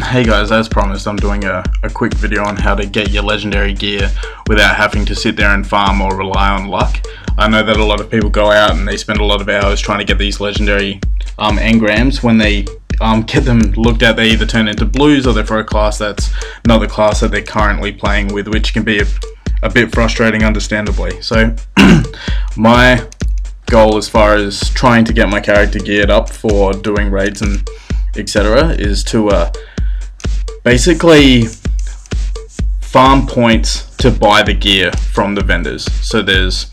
Hey guys, as promised, I'm doing a quick video on how to get your legendary gear without having to sit there and farm or rely on luck. I know that a lot of people go out and they spend a lot of hours trying to get these legendary engrams. When they get them looked at, they either turn into blues or they're for a class that's not the class that they're currently playing with, which can be a bit frustrating, understandably. So my goal as far as trying to get my character geared up for doing raids and etc. is to basically farm points to buy the gear from the vendors. So there's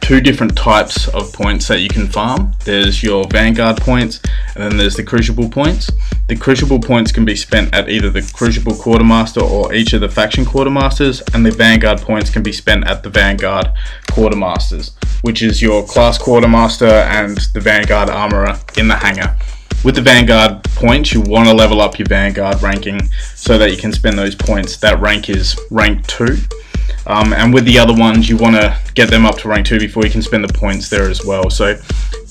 two different types of points that you can farm. There's your Vanguard points, and then there's the Crucible points. The Crucible points can be spent at either the Crucible Quartermaster or each of the faction Quartermasters, and the Vanguard points can be spent at the Vanguard Quartermasters, which is your class Quartermaster and the Vanguard Armorer in the hangar. With the Vanguard points, you want to level up your Vanguard ranking so that you can spend those points. That rank is rank 2. And with the other ones, you want to get them up to rank 2 before you can spend the points there as well. So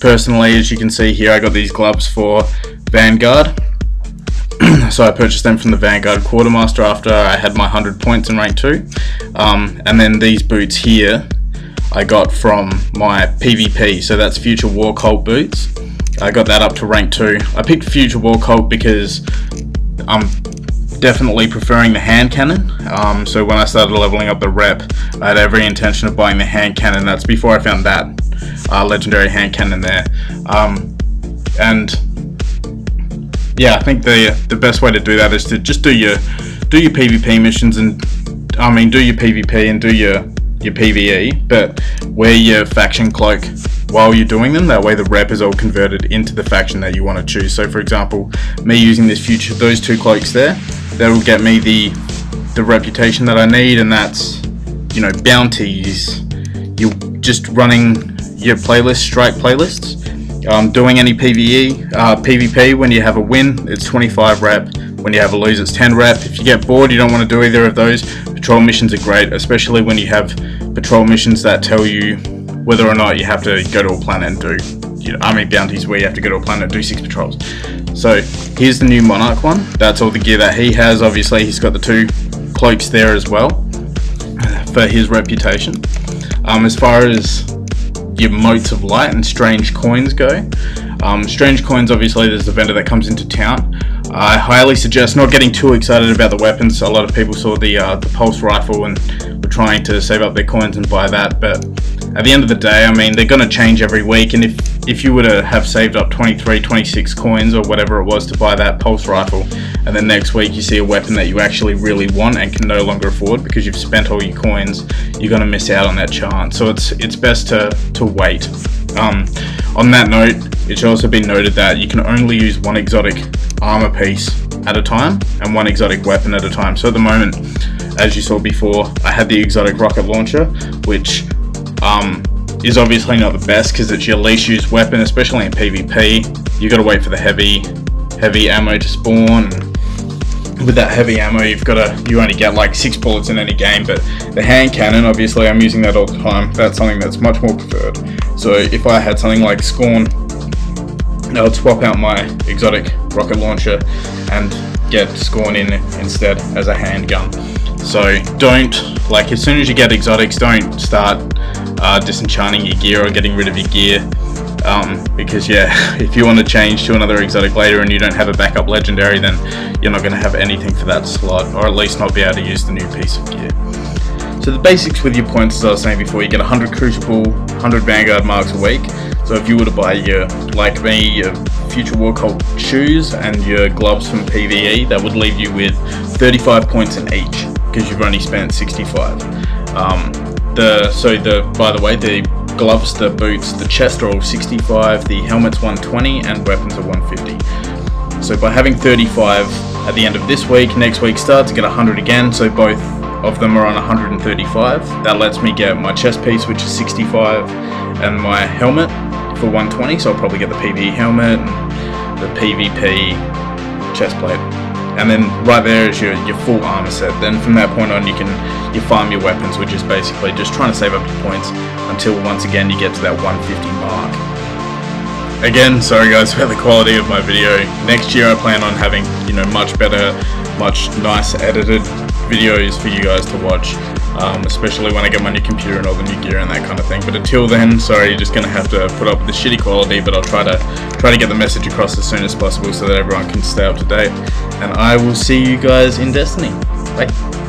personally, as you can see here, I got these gloves for Vanguard. So I purchased them from the Vanguard Quartermaster after I had my 100 points in rank 2. And then these boots here I got from my PvP, so that's Future War Cult boots. I got that up to rank 2. I picked Future War Cult because I'm definitely preferring the hand cannon. So when I started leveling up the rep, I had every intention of buying the hand cannon. That's before I found that legendary hand cannon there. And yeah, I think the best way to do that is to just do your PvP missions, and do your PvP and do your PvE, but wear your faction cloak while you're doing them. That way the rep is all converted into the faction that you want to choose. So for example, me using those two cloaks there, that will get me the reputation that I need, and that's, you know, bounties. You're just running your playlist, strike playlists, doing any PvP. When you have a win, it's 25 rep. When you have a lose, it's 10 rep. If you get bored, you don't want to do either of those, patrol missions are great, especially when you have patrol missions that tell you whether or not you have to go to a planet and do, bounties where you have to go to a planet and do 6 patrols. So here's the new Monarch one. That's all the gear that he has. Obviously he's got the 2 cloaks there as well for his reputation. As far as your Motes of Light and Strange Coins go, Strange Coins, obviously there's the vendor that comes into town. I highly suggest not getting too excited about the weapons. A lot of people saw the pulse rifle and were trying to save up their coins and buy that, but at the end of the day, they're going to change every week, and if you were to have saved up 23, 26 coins or whatever it was to buy that pulse rifle, and then next week you see a weapon that you actually really want and can no longer afford because you've spent all your coins, you're going to miss out on that chance. So it's best to wait. On that note, it should also be noted that you can only use one exotic armor piece at a time and one exotic weapon at a time. So at the moment, as you saw before, I had the exotic rocket launcher, which is obviously not the best because it's your least used weapon, especially in PvP. You got to wait for the heavy ammo to spawn. With that heavy ammo, you only get like 6 bullets in any game. But the hand cannon, obviously I'm using that all the time. That's something that's much more preferred. So if I had something like Scorn, I would swap out my exotic rocket launcher and get Scorn in instead as a handgun. So don't, as soon as you get exotics, don't start disenchanting your gear or getting rid of your gear, because yeah, if you want to change to another exotic later and you don't have a backup legendary, then you're not going to have anything for that slot, or at least not be able to use the new piece of gear. So the basics with your points, as I was saying before, you get 100 Crucible, 100 Vanguard marks a week. So if you were to buy your Future War Cult shoes and your gloves from PvE, that would leave you with 35 points in each, because you've only spent 65. By the way, the gloves, the boots, the chest are all 65, the helmet's 120, and weapons are 150. So by having 35 at the end of this week, next week starts to get 100 again, so both of them are on 135. That lets me get my chest piece, which is 65, and my helmet for 120, so I'll probably get the PvE helmet and the PvP chest plate. And then right there is your full armor set. Then from that point on you farm your weapons, which is basically just trying to save up your points until once again you get to that 150 mark. again, sorry guys about the quality of my video. Next year I plan on having, you know, much better, much nice edited videos for you guys to watch, especially when I get my new computer and all the new gear and that kind of thing. But until then, sorry, you're just gonna have to put up with the shitty quality, but I'll try to get the message across as soon as possible so that everyone can stay up to date. And I will see you guys in Destiny. Bye.